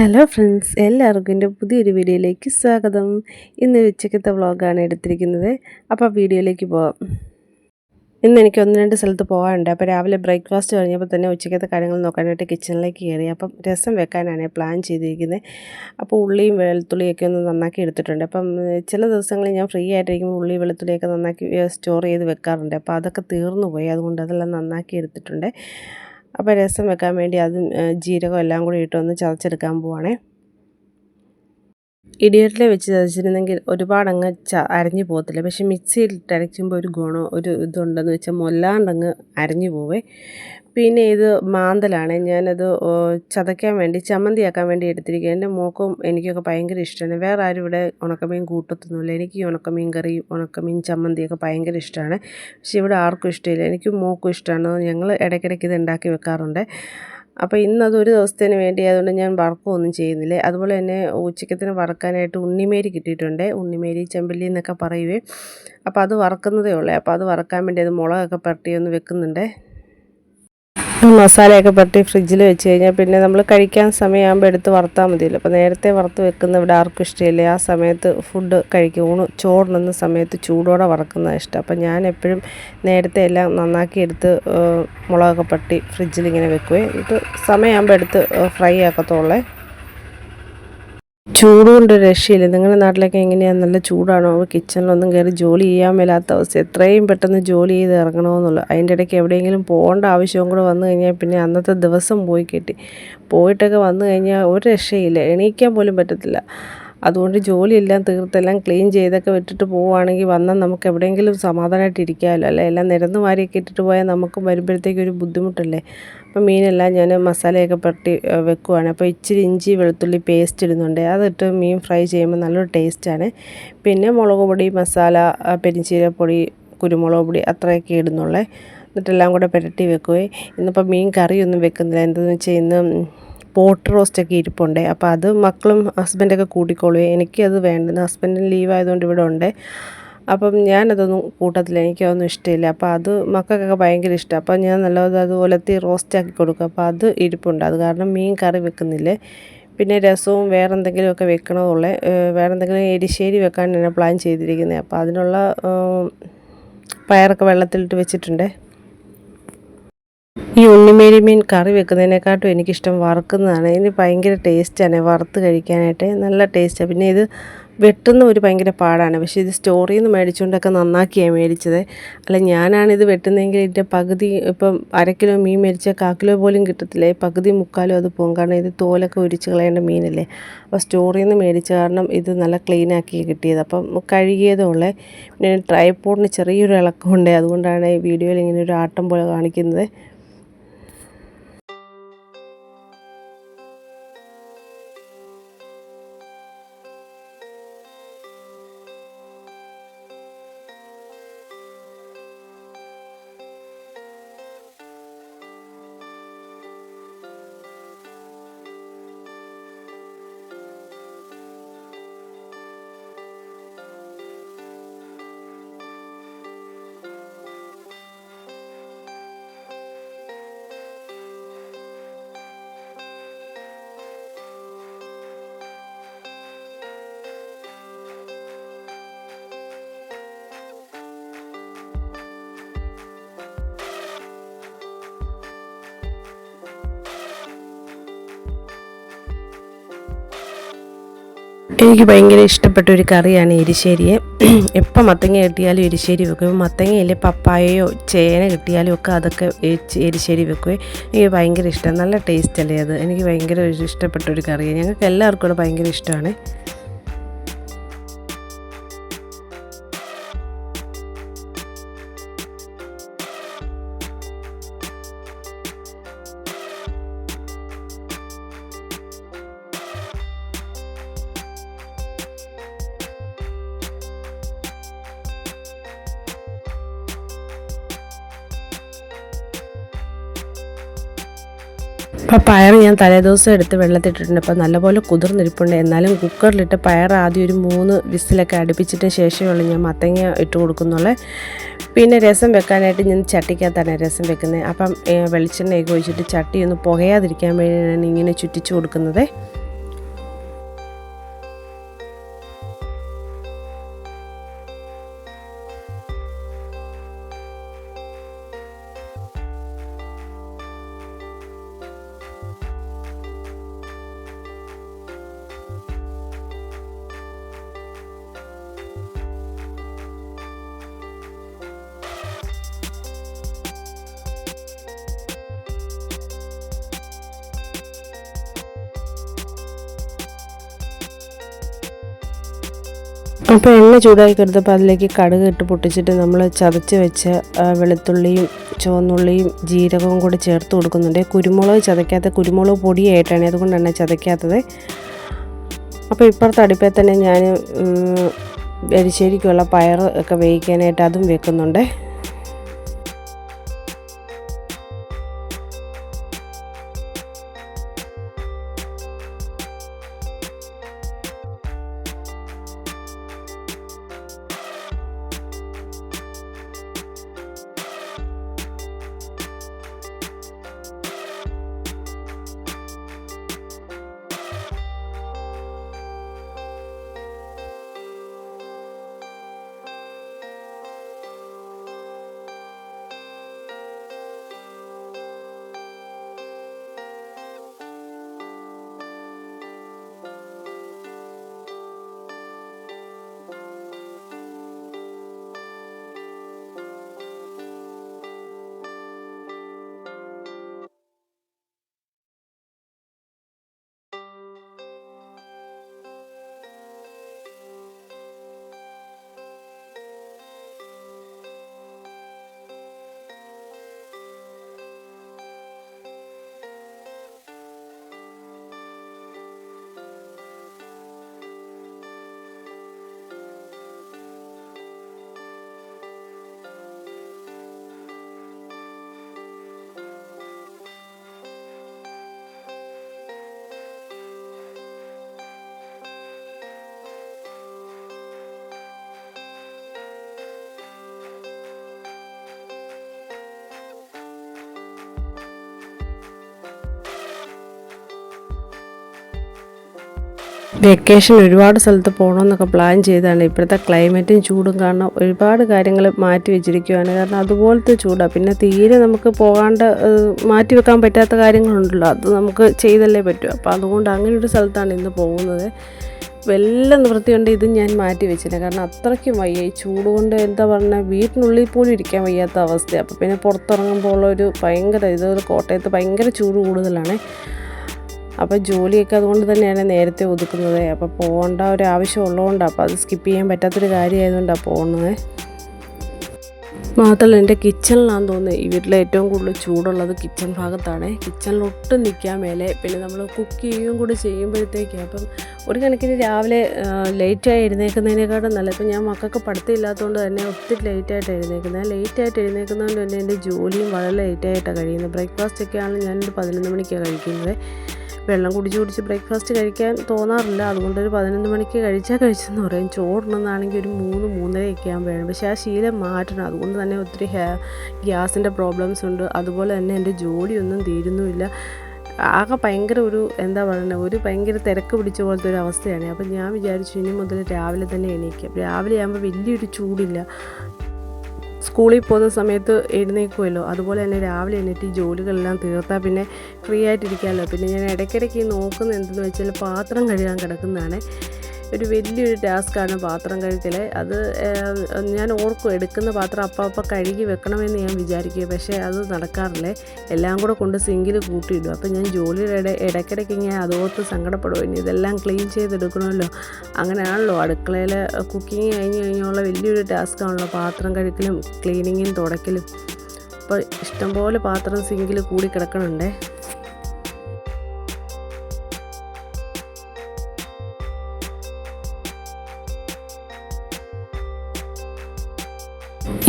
Hello friends, എല്ലാവർക്കും എൻ്റെ പുതിയൊരു വീഡിയോയിലേക്ക് സ്വാഗതം. ഇന്നൊരു ഉച്ചക്കത്തെ വ്ളോഗാണ് എടുത്തിരിക്കുന്നത്. അപ്പോൾ വീഡിയോയിലേക്ക് പോകാം. ഇന്ന് എനിക്ക് 1-2 സ്ഥലത്ത് പോകാനുണ്ട്. അപ്പോൾ രാവിലെ ബ്രേക്ക്ഫാസ്റ്റ് കഴിഞ്ഞപ്പോൾ തന്നെ ഉച്ചക്കത്തെ കാര്യങ്ങൾ നോക്കാനായിട്ട് കിച്ചണിലേക്ക് കയറി. അപ്പം രസം വെക്കാനാണ് പ്ലാൻ ചെയ്തിരിക്കുന്നത്. അപ്പോൾ ഉള്ളിയും വെളുത്തുള്ളിയൊക്കെ ഒന്ന് നന്നാക്കി എടുത്തിട്ടുണ്ട്. അപ്പം ചില ദിവസങ്ങളിൽ ഞാൻ ഫ്രീ ആയിട്ടിരിക്കുമ്പോൾ ഉള്ളി വെളുത്തുള്ളിയൊക്കെ നന്നാക്കി സ്റ്റോർ ചെയ്ത് വെക്കാറുണ്ട്. അപ്പോൾ അതൊക്കെ തീർന്നു പോയി, അതുകൊണ്ട് അതെല്ലാം നന്നാക്കി എടുത്തിട്ടുണ്ട്. അപ്പോൾ രസം വെക്കാൻ വേണ്ടി അതും ജീരകം എല്ലാം കൂടി ഇട്ടൊന്ന് ചതച്ചെടുക്കാൻ പോവാണേ. ഇടിയറ്റിൽ വെച്ച് ചതച്ചിരുന്നെങ്കിൽ ഒരുപാടങ്ങ് അരഞ്ഞു പോകത്തില്ല. പക്ഷേ മിക്സിയിലിട്ട് അരയ്ക്കുമ്പോൾ ഒരു ഇതുണ്ടെന്ന് വെച്ചാൽ മൊല്ലാണ്ടങ്ങ് അരഞ്ഞു പോവേ. പിന്നെ ഇത് മാന്തലാണ്. ഞാനത് ചതയ്ക്കാൻ വേണ്ടി ചമ്മന്തിയാക്കാൻ വേണ്ടി എടുത്തിരിക്കുക. എൻ്റെ മോക്കും എനിക്കൊക്കെ ഭയങ്കര ഇഷ്ടമാണ്. വേറെ ആരും ഇവിടെ ഉണക്കമീൻ കൂട്ടത്തൊന്നുമില്ല. എനിക്ക് ഈ ഉണക്കമീൻ കറി, ഉണക്കമീൻ ചമ്മന്തിയൊക്കെ ഭയങ്കര ഇഷ്ടമാണ്. പക്ഷേ ഇവിടെ ആർക്കും ഇഷ്ടമില്ല. എനിക്കും മോക്കും ഇഷ്ടമാണ്. ഞങ്ങൾ ഇടയ്ക്കിടയ്ക്ക് ഇത് ഉണ്ടാക്കി വെക്കാറുണ്ട്. അപ്പോൾ ഇന്നതൊരു ദിവസത്തിന് വേണ്ടി ആയതുകൊണ്ട് ഞാൻ വറക്കുകയൊന്നും ചെയ്യുന്നില്ല. അതുപോലെ തന്നെ ഉച്ചക്കത്തിന് വറക്കാനായിട്ട് ഉണ്ണിമേരി കിട്ടിയിട്ടുണ്ട്. ഉണ്ണിമേരി ചെമ്പല്ലി എന്നൊക്കെ പറയുവേ. അപ്പോൾ അത് വറക്കുന്നതേ ഉള്ളൂ. അപ്പോൾ അത് വറക്കാൻ വേണ്ടി അത് മുളകൊക്കെ പുരട്ടി ഒന്ന് വെക്കുന്നുണ്ട്. മസാലയൊക്കെ പുരട്ടി ഫ്രിഡ്ജിൽ വെച്ച് കഴിഞ്ഞാൽ പിന്നെ നമ്മൾ കഴിക്കാൻ സമയമാകുമ്പോൾ എടുത്ത് വറുത്താൽ മതിയല്ലോ. അപ്പോൾ നേരത്തെ വറുത്ത് വെക്കുന്ന ഇവിടെ ആർക്കും ഇഷ്ടമില്ല. ആ സമയത്ത് ഫുഡ് കഴിക്കും, ചോറിനുന്ന സമയത്ത് ചൂടോടെ വറക്കുന്നതാണ് ഇഷ്ടം. അപ്പോൾ ഞാൻ എപ്പോഴും നേരത്തെ എല്ലാം നന്നാക്കി എടുത്ത് മുളകൊക്കെ പുരട്ടി ഫ്രിഡ്ജിൽ ഇങ്ങനെ വെക്കുവേ. ഇത് സമയമാകുമ്പോൾ എടുത്ത് ഫ്രൈ ആക്കത്തുള്ളേ. ചൂടുകൊണ്ട് രക്ഷയില്ല. നിങ്ങളുടെ നാട്ടിലൊക്കെ എങ്ങനെയാണ്? നല്ല ചൂടാണോ? കിച്ചണിലൊന്നും കയറി ജോലി ചെയ്യാൻ മേലാത്ത അവസ്ഥ. എത്രയും പെട്ടെന്ന് ജോലി ചെയ്ത് ഇറങ്ങണമെന്നുള്ളൂ. അതിൻ്റെ ഇടയ്ക്ക് എവിടെയെങ്കിലും പോകേണ്ട ആവശ്യവും കൂടെ വന്നു കഴിഞ്ഞാൽ പിന്നെ അന്നത്തെ ദിവസം പോയി കിട്ടി. പോയിട്ടൊക്കെ വന്നു കഴിഞ്ഞാൽ ഒരു രക്ഷയില്ല, എണീക്കാൻ പോലും പറ്റത്തില്ല. അതുകൊണ്ട് ജോലിയെല്ലാം തീർത്തെല്ലാം ക്ലീൻ ചെയ്തൊക്കെ വിട്ടിട്ട് പോവുകയാണെങ്കിൽ വന്നാൽ നമുക്ക് എവിടെയെങ്കിലും സമാധാനമായിട്ട് ഇരിക്കാമല്ലോ. അല്ലെ എല്ലാം നിരന്ന് വാരിയൊക്കെ ഇട്ടിട്ട് പോയാൽ നമുക്ക് വരുമ്പോഴത്തേക്കും ഒരു ബുദ്ധിമുട്ടല്ലേ. അപ്പോൾ മീനെല്ലാം ഞാൻ മസാലയൊക്കെ പുരട്ടി വെക്കുവാണ്. അപ്പോൾ ഇച്ചിരി ഇഞ്ചി വെളുത്തുള്ളി പേസ്റ്റ് ഇടുന്നുണ്ട്. അതിട്ട് മീൻ ഫ്രൈ ചെയ്യുമ്പോൾ നല്ലൊരു ടേസ്റ്റാണ്. പിന്നെ മുളക് പൊടി, മസാല, പെരിഞ്ചീരപ്പൊടി, കുരുമുളക് പൊടി അത്രയൊക്കെ ഇടുന്നുള്ളേ. എന്നിട്ടെല്ലാം കൂടെ പുരട്ടി വെക്കുകയും ഇന്നിപ്പോൾ മീൻ കറിയൊന്നും വെക്കുന്നില്ല. എന്താണെന്ന് വെച്ചാൽ ഇന്ന് പോട്ട് റോസ്റ്റൊക്കെ ഇരിപ്പുണ്ട്. അപ്പോൾ അത് മക്കളും ഹസ്ബൻഡൊക്കെ കൂട്ടിക്കോളുകയും എനിക്കത് വേണ്ടെന്ന്. ഹസ്ബൻഡിന് ലീവ് ആയതുകൊണ്ട് ഇവിടെ ഉണ്ട്. അപ്പം ഞാനതൊന്നും കൂട്ടത്തില്ല, എനിക്കതൊന്നും ഇഷ്ടമില്ല. അപ്പോൾ അത് മക്കൾക്കൊക്കെ ഭയങ്കര ഇഷ്ടമാണ്. അപ്പോൾ ഞാൻ നല്ലത് അതുപോലത്തെ റോസ്റ്റാക്കി കൊടുക്കും. അപ്പോൾ അത് ഇരിപ്പുണ്ട്. അത് കാരണം മീൻ കറി വെക്കുന്നില്ലേ. പിന്നെ രസവും വേറെ എന്തെങ്കിലുമൊക്കെ വെക്കണമെന്നുള്ളേ. വേറെ എന്തെങ്കിലും എരിശ്ശേരി വെക്കാനാണ് പ്ലാൻ ചെയ്തിരിക്കുന്നത്. അപ്പോൾ അതിനുള്ള പയറൊക്കെ വെള്ളത്തിലിട്ട് വെച്ചിട്ടുണ്ട്. ഈ ഉണ്ണിമേരി മീൻ കറി വെക്കുന്നതിനെക്കാട്ടും എനിക്കിഷ്ടം വറുക്കുന്നതാണ്. ഇതിന് ഭയങ്കര ടേസ്റ്റാണ് വറുത്ത് കഴിക്കാനായിട്ട്, നല്ല ടേസ്റ്റാണ്. പിന്നെ ഇത് വെട്ടുന്ന ഒരു ഭയങ്കര പാടാണ്. പക്ഷേ ഇത് സ്റ്റോറിൽ നിന്ന് മേടിച്ചുകൊണ്ടൊക്കെ നന്നാക്കിയാണ് മേടിച്ചത്. അല്ല ഞാനാണിത് വെട്ടുന്നതെങ്കിൽ ഇതിൻ്റെ പകുതി, ഇപ്പം 1/2 കിലോ മീൻ മേടിച്ചാൽ 1/4 കിലോ പോലും കിട്ടത്തില്ല. പകുതി മുക്കാലും അത് പോകും. കാരണം ഇത് തോലൊക്കെ ഉരിച്ച് കളയേണ്ട മീനല്ലേ. അപ്പോൾ സ്റ്റോറിൽ നിന്ന് മേടിച്ച കാരണം ഇത് നല്ല ക്ലീനാക്കി കിട്ടിയത്. അപ്പം കഴുകിയതേ ഉള്ളേ. പിന്നെ ട്രൈപോഡിന് ചെറിയൊരു ഇളക്കമുണ്ട്. അതുകൊണ്ടാണ് ഈ വീഡിയോയിൽ ഇങ്ങനെ ഒരു ആട്ടം പോലെ കാണിക്കുന്നത്. എനിക്ക് ഭയങ്കര ഇഷ്ടപ്പെട്ട ഒരു കറിയാണ് എരിശ്ശേരിയെ. എപ്പോൾ മത്തങ്ങ കിട്ടിയാലും എരിശ്ശേരി വെക്കും. മത്തങ്ങയില്ലേ, പപ്പായയോ ചേന കിട്ടിയാലും ഒക്കെ അതൊക്കെ എരിശ്ശേരി വെക്കുവേ. എനിക്ക് ഭയങ്കര ഇഷ്ടമാണ്. നല്ല ടേസ്റ്റ് അല്ലേ അത്. എനിക്ക് ഭയങ്കര ഇഷ്ടപ്പെട്ട ഒരു കറിയാണ്. ഞങ്ങൾക്ക് എല്ലാവർക്കും കൂടെ ഭയങ്കര ഇഷ്ടമാണ്. അപ്പോൾ പയർ ഞാൻ തലേദിവസം എടുത്ത് വെള്ളത്തിട്ടിട്ടുണ്ട്. അപ്പോൾ നല്ലപോലെ കുതിർന്നിരിപ്പുണ്ട്. എന്നാലും കുക്കറിലിട്ട് പയർ ആദ്യം ഒരു 3 വിസിലൊക്കെ അടുപ്പിച്ചിട്ട് ശേഷമുള്ള ഞാൻ മത്തങ്ങ ഇട്ട് കൊടുക്കുന്നുള്ളൂ. പിന്നെ രസം വെക്കാനായിട്ട് ഞാൻ ചട്ടിക്കകത്താണ് രസം വെക്കുന്നത്. അപ്പം വെളിച്ചെണ്ണയൊക്കെ ഒഴിച്ചിട്ട് ചട്ടി ഒന്ന് പുകയാതിരിക്കാൻ വേണ്ടിയാണ് ഇങ്ങനെ ചുറ്റിച്ച് കൊടുക്കുന്നത്. അപ്പോൾ എണ്ണ ചൂടാക്കി എടുത്തപ്പോൾ അതിലേക്ക് കടുക് ഇട്ട് പൊട്ടിച്ചിട്ട് നമ്മൾ ചതച്ച് വെച്ച വെളുത്തുള്ളിയും ചുവന്നുള്ളിയും ജീരകവും കൂടി ചേർത്ത് കൊടുക്കുന്നുണ്ട്. കുരുമുളക് ചതയ്ക്കാത്ത കുരുമുളക് പൊടിയായിട്ടാണ്, അതുകൊണ്ടാണ് ചതയ്ക്കാത്തത്. അപ്പോൾ ഇപ്പുറത്തെ അടുപ്പിൽ തന്നെ ഞാൻ എരിശ്ശേരിക്കുള്ള പയർ ഒക്കെ വേവിക്കാനായിട്ട് അതും വെക്കുന്നുണ്ട്. വെക്കേഷൻ ഒരുപാട് സ്ഥലത്ത് പോകണമെന്നൊക്കെ പ്ലാൻ ചെയ്താണ്. ഇപ്പോഴത്തെ ക്ലൈമറ്റും ചൂടും കാരണം ഒരുപാട് കാര്യങ്ങൾ മാറ്റി വെച്ചിരിക്കുകയാണ്. കാരണം അതുപോലത്തെ ചൂടാണ്. പിന്നെ തീരെ നമുക്ക് പോകാണ്ട് മാറ്റി വെക്കാൻ പറ്റാത്ത കാര്യങ്ങളുണ്ടല്ലോ, അത് നമുക്ക് ചെയ്തല്ലേ പറ്റൂ. അപ്പോൾ അതുകൊണ്ട് അങ്ങനെ ഒരു സ്ഥലത്താണ് ഇന്ന് പോകുന്നത്. വല്ല നിവൃത്തിയുണ്ട് ഇതും ഞാൻ മാറ്റി വെച്ചില്ല. കാരണം അത്രയ്ക്കും വയ്യ, ഈ ചൂട് കൊണ്ട് എന്താ പറഞ്ഞാൽ വീട്ടിനുള്ളിൽ പോലും ഇരിക്കാൻ വയ്യാത്ത അവസ്ഥയാണ്. അപ്പോൾ പിന്നെ പുറത്തിറങ്ങുമ്പോൾ ഉള്ളൊരു ഭയങ്കര ഇതൊരു കോട്ടയത്ത് ഭയങ്കര ചൂട് കൂടുതലാണ്. അപ്പോൾ ജോലിയൊക്കെ അതുകൊണ്ട് തന്നെയാണ് നേരത്തെ ഒതുക്കുന്നത്. അപ്പോൾ പോകേണ്ട ഒരു ആവശ്യം ഉള്ളതുകൊണ്ടാണ്, അപ്പോൾ അത് സ്കിപ്പ് ചെയ്യാൻ പറ്റാത്തൊരു കാര്യമായതുകൊണ്ടാണ് പോകുന്നത്. മാത്രമല്ല എൻ്റെ കിച്ചണിലാണെന്ന് തോന്നുന്നത് ഈ വീട്ടിലെ ഏറ്റവും കൂടുതൽ ചൂടുള്ളത് കിച്ചൺ ഭാഗത്താണ്. കിച്ചണിലൊട്ടും നിൽക്കാൻ മേലെ. പിന്നെ നമ്മൾ കുക്ക് ചെയ്യുകയും കൂടി ചെയ്യുമ്പോഴത്തേക്കും അപ്പം ഒരു കണക്കിന് രാവിലെ ലേറ്റായി എഴുന്നേൽക്കുന്നതിനേക്കാളും നല്ല. ഇപ്പം ഞാൻ മക്കൾക്ക് പഠിത്തമില്ലാത്തതുകൊണ്ട് തന്നെ ഒത്തിരി ലേറ്റായിട്ട് എഴുന്നേൽക്കുന്നത്. ലേറ്റായിട്ട് എഴുന്നേൽക്കുന്നതുകൊണ്ട് തന്നെ എൻ്റെ ജോലിയും വളരെ ലേറ്റായിട്ടാണ് കഴിയുന്നത്. ബ്രേക്ക്ഫാസ്റ്റൊക്കെ ആണെങ്കിൽ ഞാനൊരു 11 മണിക്കാണ് കഴിക്കുന്നത്. വെള്ളം കുടിച്ച് ബ്രേക്ക്ഫാസ്റ്റ് കഴിക്കാൻ തോന്നാറില്ല. അതുകൊണ്ടൊരു 11 മണിക്ക് കഴിച്ചെന്ന് പറയും. ചോറുണ്ടെന്നാണെങ്കിൽ ഒരു 3-3:30 ആകുമ്പോഴാണ്. പക്ഷേ ആ ശീലം മാറ്റണം. അതുകൊണ്ട് തന്നെ ഒത്തിരി ഗ്യാസിൻ്റെ പ്രോബ്ലംസ് ഉണ്ട്. അതുപോലെ തന്നെ എൻ്റെ ജോലിയൊന്നും തീരുന്നുമില്ല. ആകെ ഭയങ്കര ഒരു എന്താ പറയുന്നത്, ഒരു ഭയങ്കര തിരക്ക് പിടിച്ച പോലത്തെ ഒരു അവസ്ഥയാണ്. അപ്പം ഞാൻ വിചാരിച്ചു ഇനി മുതൽ രാവിലെ തന്നെ എണീക്കാം. രാവിലെ ആകുമ്പോൾ വലിയൊരു ചൂടില്ല. സ്കൂളിൽ പോകുന്ന സമയത്ത് എഴുന്നേൽക്കുമല്ലോ, അതുപോലെ തന്നെ രാവിലെ എണീറ്റ് ഈ ജോലികളെല്ലാം തീർത്താൽ പിന്നെ ഫ്രീ ആയിട്ടിരിക്കാമല്ലോ. പിന്നെ ഞാൻ ഇടയ്ക്കിടയ്ക്ക് നോക്കുന്നത് എന്തെന്ന് വെച്ചാൽ പാത്രം കഴുകാൻ കിടക്കുന്നതാണ്. ഒരു വലിയൊരു ടാസ്ക്കാണ് പാത്രം കഴുകൽ. അത് ഞാൻ ഓർക്കും എടുക്കുന്ന പാത്രം അപ്പം കഴുകി വെക്കണമെന്ന് ഞാൻ വിചാരിക്കും. പക്ഷേ അത് നടക്കാറില്ലേ. എല്ലാം കൂടെ കൊണ്ട് സിങ്കിൽ കൂട്ടിയിടും. അപ്പം ഞാൻ ജോലിയുടെ ഇടയ്ക്കിടയ്ക്ക് ഞാൻ അതോർത്ത് സങ്കടപ്പെടും. ഇനി ഇതെല്ലാം ക്ലീൻ ചെയ്തെടുക്കണമല്ലോ. അങ്ങനെയാണല്ലോ അടുക്കളയിൽ കുക്കിങ് കഴിഞ്ഞുള്ള വലിയൊരു ടാസ്ക്കാണല്ലോ പാത്രം കഴുകലും ക്ലീനിങ്ങും തുടയ്ക്കലും. അപ്പോൾ ഇഷ്ടംപോലെ പാത്രം സിങ്കിൽ കൂടി കിടക്കണുണ്ടേ.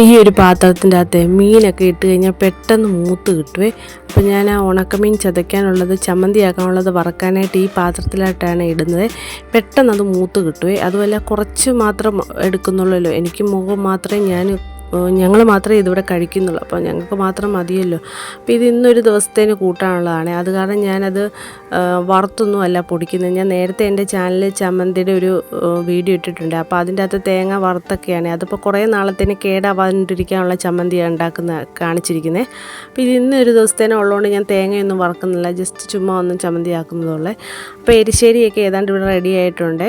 ഈ ഒരു പാത്രത്തിൻ്റെ അകത്ത് മീനൊക്കെ ഇട്ട് കഴിഞ്ഞാൽ പെട്ടെന്ന് മൂത്ത് കിട്ടുവേ. അപ്പോൾ ഞാൻ ആ ഉണക്കമീൻ ചതയ്ക്കാനുള്ളത് ചമ്മന്തിയാക്കാനുള്ളത് വറക്കാനായിട്ട് ഈ പാത്രത്തിലായിട്ടാണ് ഇടുന്നത്. പെട്ടെന്ന് അത് മൂത്ത് കിട്ടുവേ. അതുമല്ല കുറച്ച് മാത്രം എടുക്കുന്നുള്ളല്ലോ. എനിക്ക് മുഖം മാത്രമേ ഞങ്ങൾ മാത്രമേ ഇതിവിടെ കഴിക്കുന്നുള്ളൂ. അപ്പോൾ ഞങ്ങൾക്ക് മാത്രം മതിയല്ലോ. അപ്പോൾ ഇത് ഇന്നൊരു ദിവസത്തേന് കൂട്ടാനുള്ളതാണ്. അത് കാരണം ഞാനത് വറുത്തൊന്നും അല്ല പൊടിക്കുന്നത്. ഞാൻ നേരത്തെ എൻ്റെ ചാനലിൽ ചമ്മന്തിയുടെ ഒരു വീഡിയോ ഇട്ടിട്ടുണ്ട്. അപ്പോൾ അതിൻ്റെ അകത്ത് തേങ്ങ വറുത്തൊക്കെയാണ്. അതിപ്പോൾ കുറേ നാളത്തേന് കേടാവാണ്ടിരിക്കാനുള്ള ചമ്മന്തിയാണ് കാണിച്ചിരിക്കുന്നത്. അപ്പോൾ ഇത് ഇന്നൊരു ദിവസത്തേനെ ഉള്ളതുകൊണ്ട് ഞാൻ തേങ്ങയൊന്നും വറക്കുന്നില്ല. ജസ്റ്റ് ചുമ്മാ ഒന്നും ചമ്മന്തി ആക്കുന്നതുള്ളേ. അപ്പോൾ എരിശ്ശേരിയൊക്കെ ഏതാണ്ട് ഇവിടെ റെഡി ആയിട്ടുണ്ട്.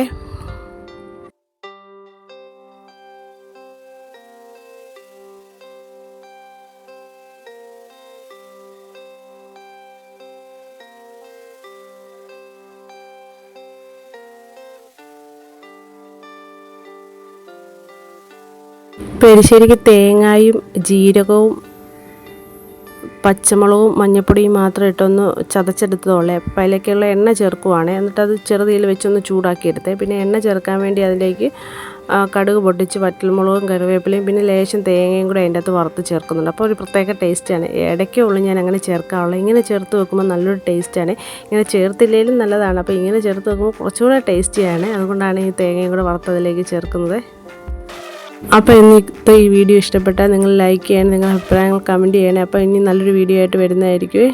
അപ്പോൾ എരിശ്ശേരിക്ക് തേങ്ങയും ജീരകവും പച്ചമുളകും മഞ്ഞൾപ്പൊടിയും മാത്രം ഇട്ടൊന്ന് ചതച്ചെടുത്തതുള്ളേ. അപ്പോൾ അതിലേക്കുള്ള എണ്ണ ചേർക്കുവാണ്. എന്നിട്ടത് ചെറുതീയിൽ വെച്ചൊന്ന് ചൂടാക്കിയെടുത്തേ. പിന്നെ എണ്ണ ചേർക്കാൻ വേണ്ടി അതിലേക്ക് കടുക് പൊട്ടിച്ച് വറ്റൽമുളകും കറിവേപ്പിലയും പിന്നെ ലേശം തേങ്ങയും കൂടെ അതിൻ്റെ അകത്ത് വറുത്ത് ചേർക്കുന്നുണ്ട്. അപ്പോൾ ഒരു പ്രത്യേക ടേസ്റ്റാണ്. ഇടയ്ക്കേ ഉള്ളൂ ഞാൻ അങ്ങനെ ചേർക്കാറുള്ളത്. ഇങ്ങനെ ചേർത്ത് വെക്കുമ്പോൾ നല്ലൊരു ടേസ്റ്റാണ്. ഇങ്ങനെ ചേർത്തില്ലെങ്കിലും നല്ലതാണ്. അപ്പോൾ ഇങ്ങനെ ചേർത്ത് വെക്കുമ്പോൾ കുറച്ചുകൂടെ ടേസ്റ്റിയാണ്. അതുകൊണ്ടാണ് ഈ തേങ്ങയും കൂടെ വറുത്തതിലേക്ക് ചേർക്കുന്നത്. അപ്പോൾ ഇന്നത്തെ ഈ വീഡിയോ ഇഷ്ടപ്പെട്ടാൽ നിങ്ങൾ ലൈക്ക് ചെയ്യണം, നിങ്ങളുടെ അഭിപ്രായങ്ങൾ കമൻറ്റ് ചെയ്യണേ. അപ്പോൾ ഇനി നല്ലൊരു വീഡിയോ ആയിട്ട് വരുന്നതായിരിക്കും.